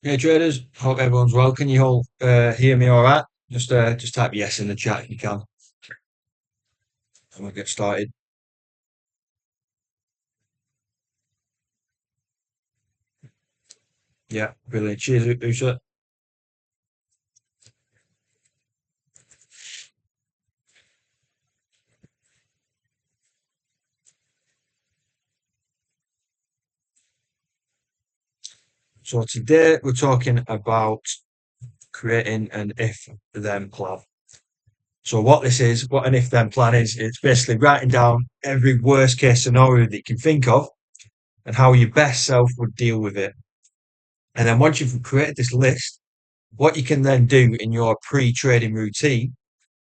Yeah, traders. Hope everyone's well. Can you all hear me all right? Just type yes in the chat if you can, and we'll get started. Yeah, brilliant. Cheers, Usa. So today we're talking about creating an if-then plan. So what an if-then plan is, it's basically writing down every worst case scenario that you can think of and how your best self would deal with it. And then once you've created this list, what you can then do in your pre-trading routine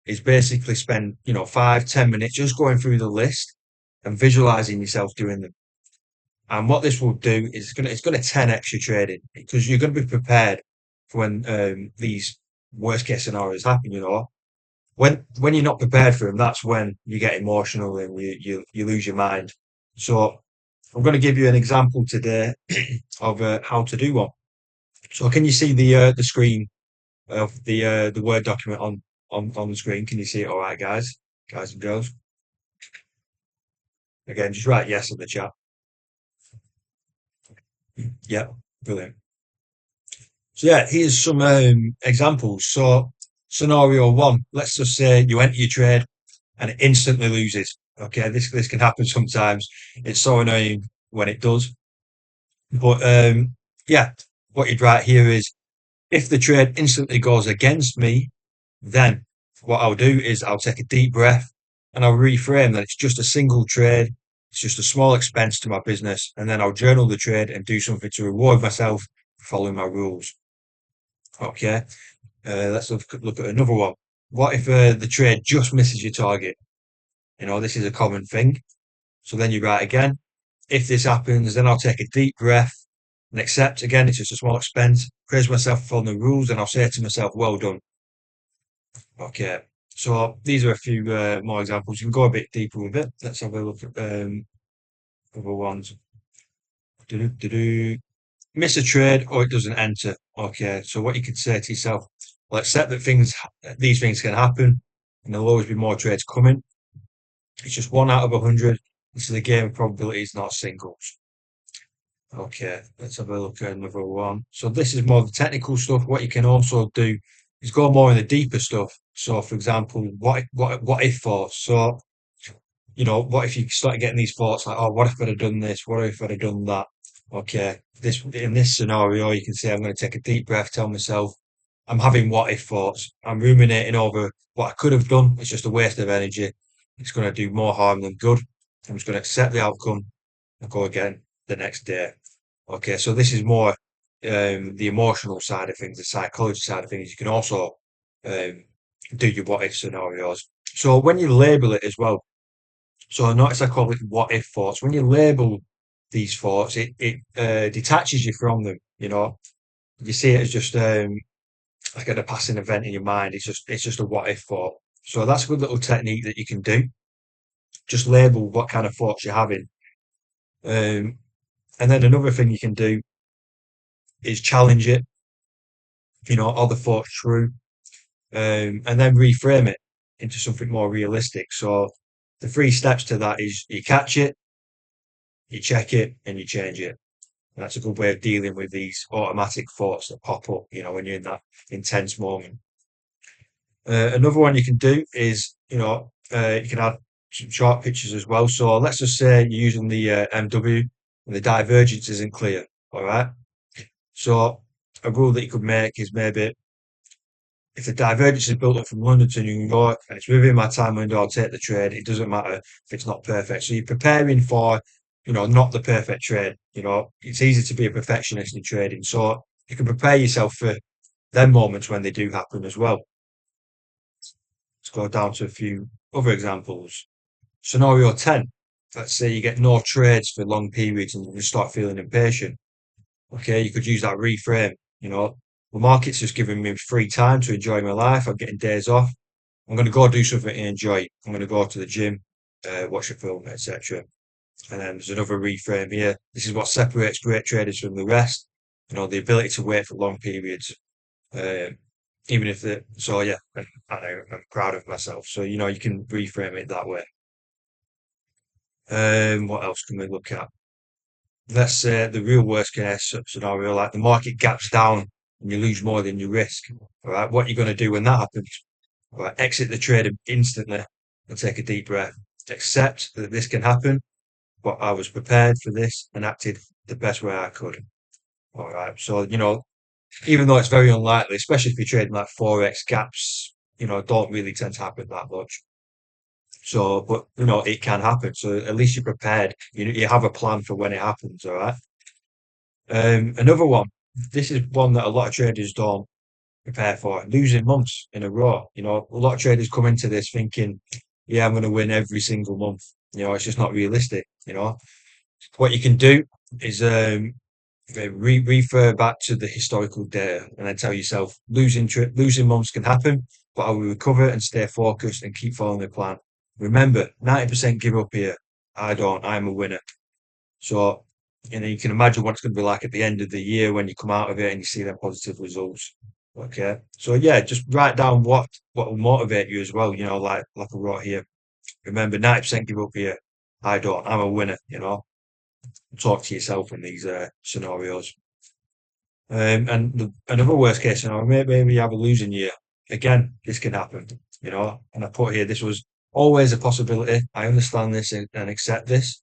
is basically spend, 5, 10 minutes just going through the list and visualizing yourself doing them. And what this will do is it's gonna 10x your trading because you're gonna be prepared for when these worst case scenarios happen. When you're not prepared for them, that's when you get emotional and you lose your mind. So I'm going to give you an example today of how to do one. So can you see the screen of the Word document on the screen? Can you see it all right, guys and girls? Again, just write yes in the chat. Yeah, brilliant. So yeah, here's some examples. So scenario one, let's just say you enter your trade and it instantly loses. Okay, this can happen sometimes. It's so annoying when it does. But yeah, what you'd write here is if the trade instantly goes against me, then what I'll do is I'll take a deep breath and I'll reframe that it's just a single trade. It's just a small expense to my business. And then I'll journal the trade and do something to reward myself for following my rules. Okay. Let's look at another one. What if the trade just misses your target? This is a common thing. So then you write again. If this happens, then I'll take a deep breath and accept again. It's just a small expense. Praise myself for following the rules, and I'll say to myself, "Well done." Okay. So these are a few more examples. You can go a bit deeper with it. Let's have a look at other ones. Do-do-do-do. Miss a trade or it doesn't enter. Okay. So what you could say to yourself, well, accept that these things can happen, and there'll always be more trades coming. It's just one out of 100. This is a game of probabilities, not singles. Okay, let's have a look at another one. So this is more the technical stuff. What you can also do is go more in the deeper stuff. So, for example, what if thoughts? So, what if you start getting these thoughts like, oh, what if I'd have done this? What if I'd have done that? Okay, this in this scenario, you can say I'm going to take a deep breath, tell myself I'm having what if thoughts. I'm ruminating over what I could have done. It's just a waste of energy. It's going to do more harm than good. I'm just going to accept the outcome and go again the next day. Okay, so this is more the emotional side of things, the psychology side of things. You can also um, do your what if scenarios. So when you label it as well, so notice I call it what if thoughts. When you label these thoughts, it detaches you from them. You see it as just like a passing event in your mind. It's just a what if thought. So that's a good little technique that you can do. Just label what kind of thoughts you're having. Um, and then another thing you can do is challenge it. Are the thoughts true? And then reframe it into something more realistic. So the three steps to that is you catch it, you check it, and you change it. And that's a good way of dealing with these automatic thoughts that pop up, when you're in that intense moment. Another one you can do is, you can add some short pictures as well. So let's just say you're using the MW and the divergence isn't clear. All right. So a rule that you could make is maybe if the divergence is built up from London to New York and it's within my time window, I'll take the trade. It doesn't matter if it's not perfect. So you're preparing for, not the perfect trade. It's easy to be a perfectionist in trading. So you can prepare yourself for them moments when they do happen as well. Let's go down to a few other examples. Scenario 10. Let's say you get no trades for long periods and you start feeling impatient. Okay, you could use that reframe. The market's just giving me free time to enjoy my life. I'm getting days off. I'm going to go do something and enjoy. I'm going to go to the gym, watch a film, etc. And then there's another reframe here. This is what separates great traders from the rest. the ability to wait for long periods, um, even if the so yeah, and I'm proud of myself. So you can reframe it that way. What else can we look at? Let's say the real worst case scenario, like the market gaps down and you lose more than you risk. All right, what are you going to do when that happens? All right, exit the trade instantly and take a deep breath. Accept that this can happen, but I was prepared for this and acted the best way I could. All right, so even though it's very unlikely, especially if you're trading like forex, gaps, don't really tend to happen that much. So, but it can happen. So at least you're prepared. You have a plan for when it happens. All right. Another one. This is one that a lot of traders don't prepare for. Losing months in a row. A lot of traders come into this thinking, "Yeah, I'm going to win every single month." It's just not realistic. What you can do is refer back to the historical data and then tell yourself losing months can happen, but I will recover and stay focused and keep following the plan. Remember, 90% give up here. I don't. I'm a winner. So, you can imagine what it's going to be like at the end of the year when you come out of it and you see them positive results. Okay. So yeah, just write down what will motivate you as well. Like I wrote here. Remember, 90% give up here. I don't. I'm a winner. Talk to yourself in these scenarios. And another worst case scenario, maybe you have a losing year. Again, this can happen. And I put here, this was always a possibility. I understand this and accept this.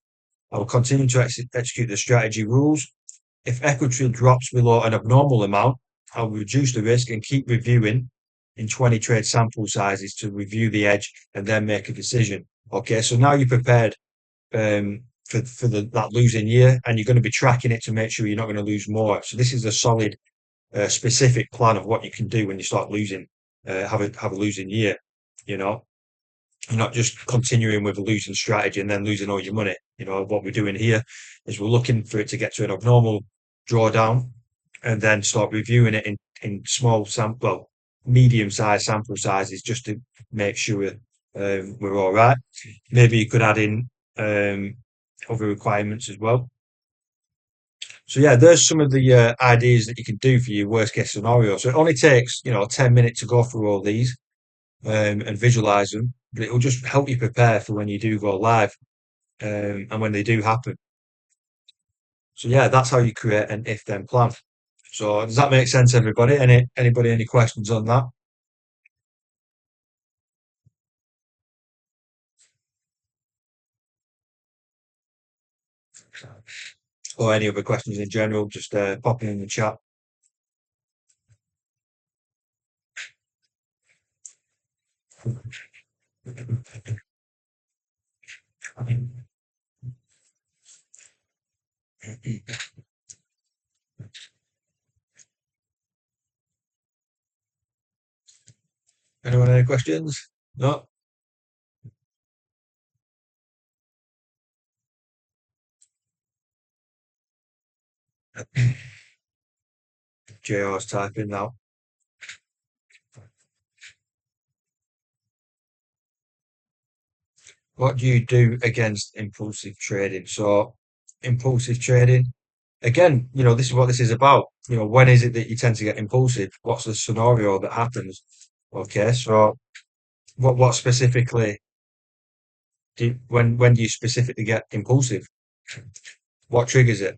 I will continue to execute the strategy rules. If equity drops below an abnormal amount, I will reduce the risk and keep reviewing in 20 trade sample sizes to review the edge and then make a decision. Okay, so now you're prepared for that losing year, and you're going to be tracking it to make sure you're not going to lose more. So this is a solid, specific plan of what you can do when you start losing, have a losing year. You know, you're not just continuing with a losing strategy and then losing all your money. What we're doing here is we're looking for it to get to an abnormal drawdown and then start reviewing it in small sample, medium sized sample sizes just to make sure we're all right. Maybe you could add in um, other requirements as well. So yeah, there's some of the ideas that you can do for your worst case scenario. So it only takes 10 minutes to go through all these and visualize them, but it will just help you prepare for when you do go live and when they do happen. So yeah, that's how you create an if then plan. So does that make sense, everybody? Anybody any questions on that? Or any other questions in general? Just pop in the chat. Anyone any questions? No. JR's typing now. What do you do against impulsive trading? So, impulsive trading, again, this is what this is about. When is it that you tend to get impulsive? What's the scenario that happens? Okay, so what specifically when do you specifically get impulsive? What triggers it?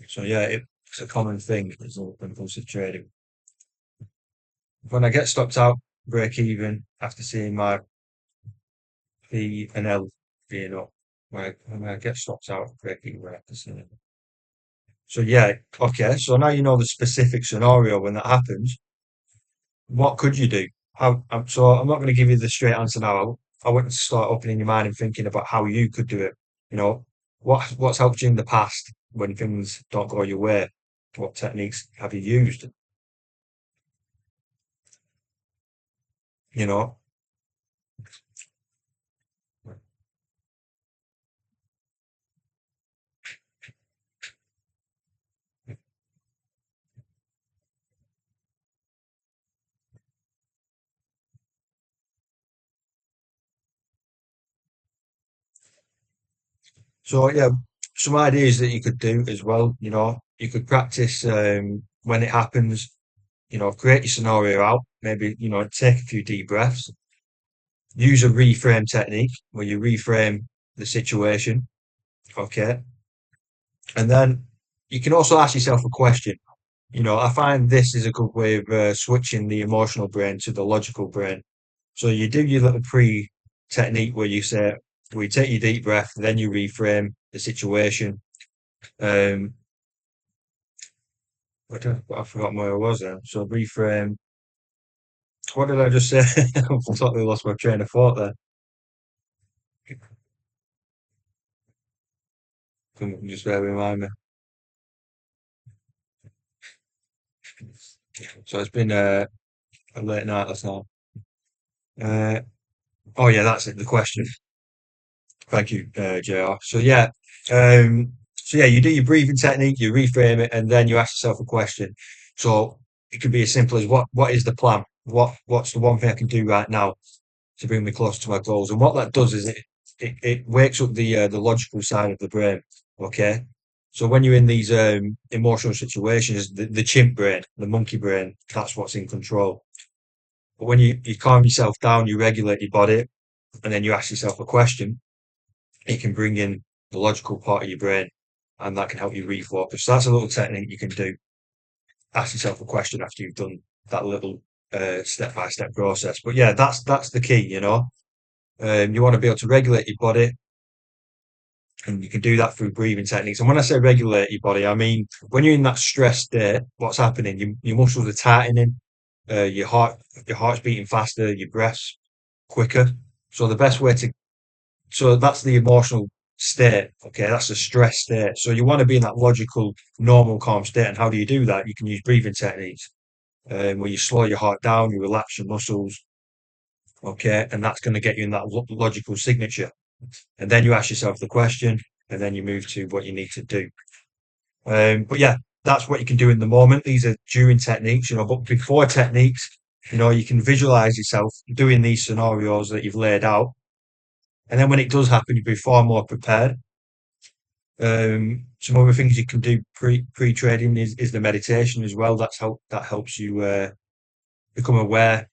So yeah, it's a common thing. It's all impulsive trading. When I get stopped out, break even after seeing my P and L being up. When I get stopped out, break even after seeing it. So yeah, okay. So now you know the specific scenario when that happens. What could you do? So I'm not going to give you the straight answer now. I want you to start opening your mind and thinking about how you could do it. You know, what's helped you in the past when things don't go your way? What techniques have you used? You know, So yeah, some ideas that you could do as well, you could practice when it happens, create your scenario out, maybe, take a few deep breaths, use a reframe technique where you reframe the situation, okay? And then you can also ask yourself a question. I find this is a good way of switching the emotional brain to the logical brain. So you do your little pre technique where where you take your deep breath, then you reframe the situation. Um, I forgot where I was then. So reframe. What did I just say? I totally lost my train of thought there. Can you just remind me? So it's been a late night last night. Uh, oh yeah, that's it. The question. Thank you, JR. So yeah, you do your breathing technique, you reframe it, and then you ask yourself a question. So it could be as simple as what is the plan? What's the one thing I can do right now to bring me closer to my goals? And what that does is it wakes up the logical side of the brain. Okay. So when you're in these emotional situations, the chimp brain, the monkey brain, that's what's in control. But when you calm yourself down, you regulate your body, and then you ask yourself a question, it can bring in the logical part of your brain and that can help you refocus. So that's a little technique you can do. Ask yourself a question after you've done that little step by step process. But yeah, that's the key, you want to be able to regulate your body and you can do that through breathing techniques. And when I say regulate your body, I mean when you're in that stress state, what's happening? Your muscles are tightening, your heart's beating faster, your breath's quicker. So the best way to So that's the emotional state. Okay, that's the stress state. So you want to be in that logical, normal, calm state. And how do you do that? You can use breathing techniques where you slow your heart down, you relax your muscles. Okay, and that's going to get you in that logical signature. And then you ask yourself the question, and then you move to what you need to do. But yeah, that's what you can do in the moment. These are during techniques, but before techniques, you can visualize yourself doing these scenarios that you've laid out. And then when it does happen, you'll be far more prepared. Some other things you can do pre trading is the meditation as well. That helps you become aware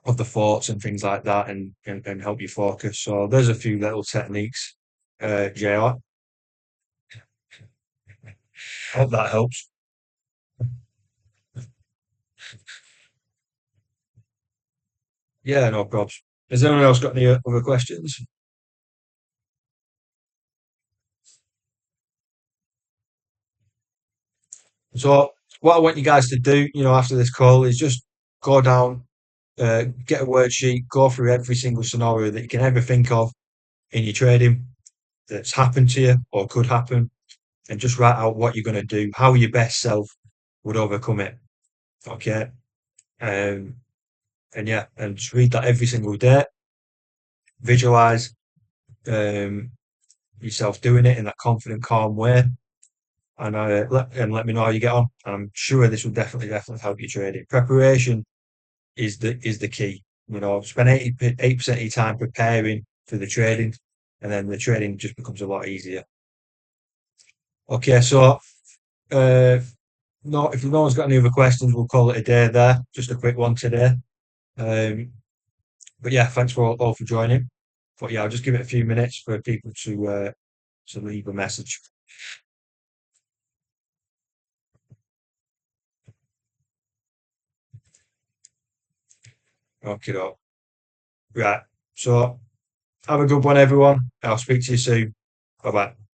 of the thoughts and things like that, and help you focus. So there's a few little techniques, JR. Hope that helps. Yeah, no problems. Has anyone else got any other questions? So what I want you guys to do, after this call is just go down, get a worksheet, go through every single scenario that you can ever think of in your trading that's happened to you or could happen, and just write out what you're going to do, how your best self would overcome it. Okay. Um, and yeah, and just read that every single day, visualize um, yourself doing it in that confident, calm way, and let me know how you get on. I'm sure this will definitely help you trading. Preparation is the key. Spend 80% of your time preparing for the trading, and then the trading just becomes a lot easier. Okay, so uh, no, if no one's got any other questions, we'll call it a day there. Just a quick one today. Um, but yeah, thanks for all for joining. But yeah, I'll just give it a few minutes for people to leave a message. Okay, right. So have a good one, everyone. I'll speak to you soon. Bye bye.